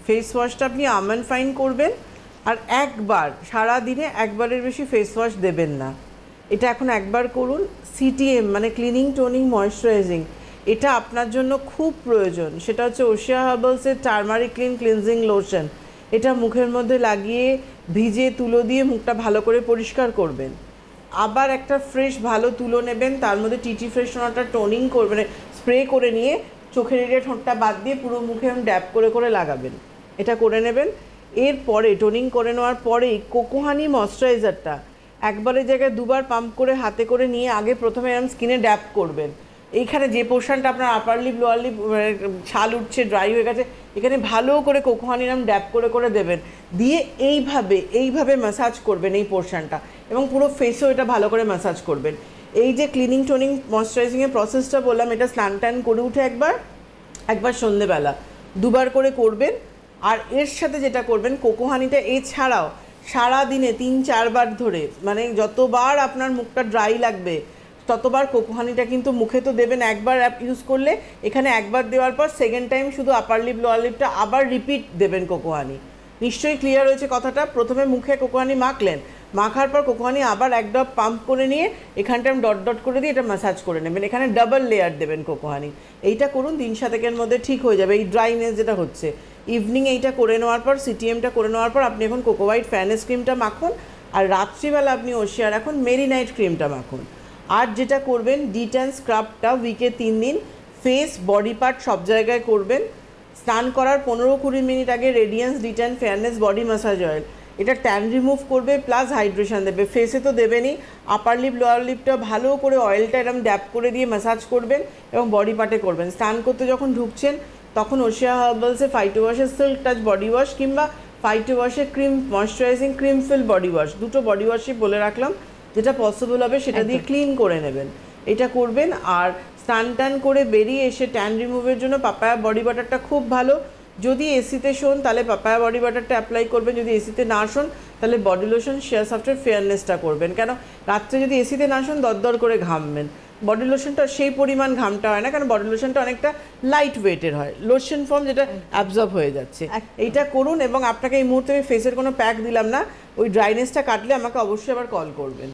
Face ওয়াশটা আপনি almond fine করবেন, আর একবার সারা দিনে একবারের বেশি ফেস ওয়াশ দেবেন না। এটা এখন একবার করুন। সিটিএম মানে ক্লিনিং টোনিং ময়েশ্চারাইজিং, এটা আপনার জন্য খুব প্রয়োজন। সেটা হচ্ছে ওশিয়া হার্বালসের টার্মারিক ক্লিন ক্লিনজিং লোশন। এটা মুখের মধ্যে লাগিয়ে ভিজে তুলো দিয়ে মুখটা ভালো করে পরিষ্কার করবেন। আবার একটা ফ্রেশ ভালো তুলো নেবেন, তার মধ্যে টিটি ফ্রেশ ওনাটা টোনিং করবেন, স্প্রে করে নিয়ে চোখের এরিয়া ঠোঁটটা বাদ দিয়ে পুরো মুখে ড্যাপ করে করে লাগাবেন। এটা করে নেবেন। এরপরে টোনিং করে নেওয়ার পরেই কোকোহানি ময়েশ্চারাইজারটা একবারের জায়গায় দুবার পাম্প করে হাতে করে নিয়ে আগে প্রথমে এরকম স্কিনে ড্যাপ করবেন। এইখানে যে পোর্শনটা আপনার আপার লিপ লোয়ার লিপ ছাল উঠছে, ড্রাই হয়ে গেছে, এখানে ভালো করে কোকোহানি এরকম ড্যাপ করে করে দেবেন, দিয়ে এইভাবে ম্যাসাজ করবেন এই পোর্শনটা, এবং পুরো ফেসেও এটা ভালো করে ম্যাসাজ করবেন। এই যে ক্লিনিং টোনিং ময়েশ্চারাইজিংয়ের প্রসেসটা বললাম, এটা স্নান টান করে উঠে একবার সন্ধেবেলা দুবার করে করবেন। আর এর সাথে যেটা করবেন, কোকোহানিটা এছাড়াও সারা দিনে 3-4 বার ধরে, মানে যতবার আপনার মুখটা ড্রাই লাগবে ততবার কোকোহানিটা কিন্তু মুখে তো দেবেন। একবার ইউজ করলে এখানে একবার দেওয়ার পর সেকেন্ড টাইম শুধু আপার লিপ লোয়ার লিপটা আবার রিপিট দেবেন কোকোহানি। নিশ্চয়ই ক্লিয়ার হয়েছে কথাটা? প্রথমে মুখে কোকোহানি মাখলেন, মাখার পর কোকোহানি আবার এক ড্রপ পাম্প করে নিয়ে এখানটা ডট ডট করে দিয়ে এটা ম্যাসাজ করে নেবেন, এখানে ডাবল লেয়ার দেবেন কোকোহানি। এইটা করুন, 3-7 মধ্যে ঠিক হয়ে যাবে এই ড্রাইনেস যেটা হচ্ছে। ইভিনিং এইটা করে নেওয়ার পর, সিটিএমটা করে নেওয়ার পর আপনি এখন কোকো হোয়াইট ফেয়ারনেস ক্রিমটা মাখুন, আর রাত্রিবেলা আপনি ওশিয়ার এখন মেরি নাইট ক্রিমটা মাখুন। আর যেটা করবেন, ডিট্যান স্ক্রাবটা উইকে 3 দিন ফেস বডি পার্ট সব জায়গায় করবেন। স্নান করার 15-20 মিনিট আগে radiance de-tan fairness body massage oil, এটা ট্যান রিমুভ করবে প্লাস হাইড্রেশন দেবে। ফেসে তো দেবেনই, আপার লিপ লোয়ার লিপটা ভালো করে অয়েলটা এরকম ড্যাপ করে দিয়ে ম্যাসাজ করবেন এবং বডি পার্টে করবেন। স্নান করতে যখন ঢুকছেন তখন ওশিয়া হার্বালসে ফাইটো ওয়াশের সিল্ক টাচ বডি ওয়াশ কিংবা ফাইটো ওয়াশের cream moisturising cream feel body wash, দুটো বডি ওয়াশই বলে রাখলাম, যেটা পসিবল হবে সেটা দিয়ে ক্লিন করে নেবেন। এটা করবেন। আর স্নান টান করে বেরিয়ে এসে ট্যান রিমুভের জন্য পাপায়া বডি বাটারটা খুব ভালো। যদি এসিতে শোন তাহলে পাপায়া বডি বাটারটা অ্যাপ্লাই করবেন, যদি এসিতে না শোন তাহলে বডি লোশন শেয়ার সফটের ফেয়ারনেসটা করবেন। কেন রাত্রে যদি এসিতে না শোন দরদর করে ঘামবেন, বডি লোশনটা সেই পরিমাণ ঘামটা হয় না, কারণ বডি লোশনটা অনেকটা লাইট ওয়েটের হয়, লোশন ফর্ম যেটা অ্যাবজর্ব হয়ে যাচ্ছে। এইটা করুন, এবং আপনাকে এই মুহূর্তে আমি ফেসের কোনো প্যাক দিলাম না, ওই ড্রাইনেসটা কাটলে আমাকে অবশ্যই আবার কল করবেন।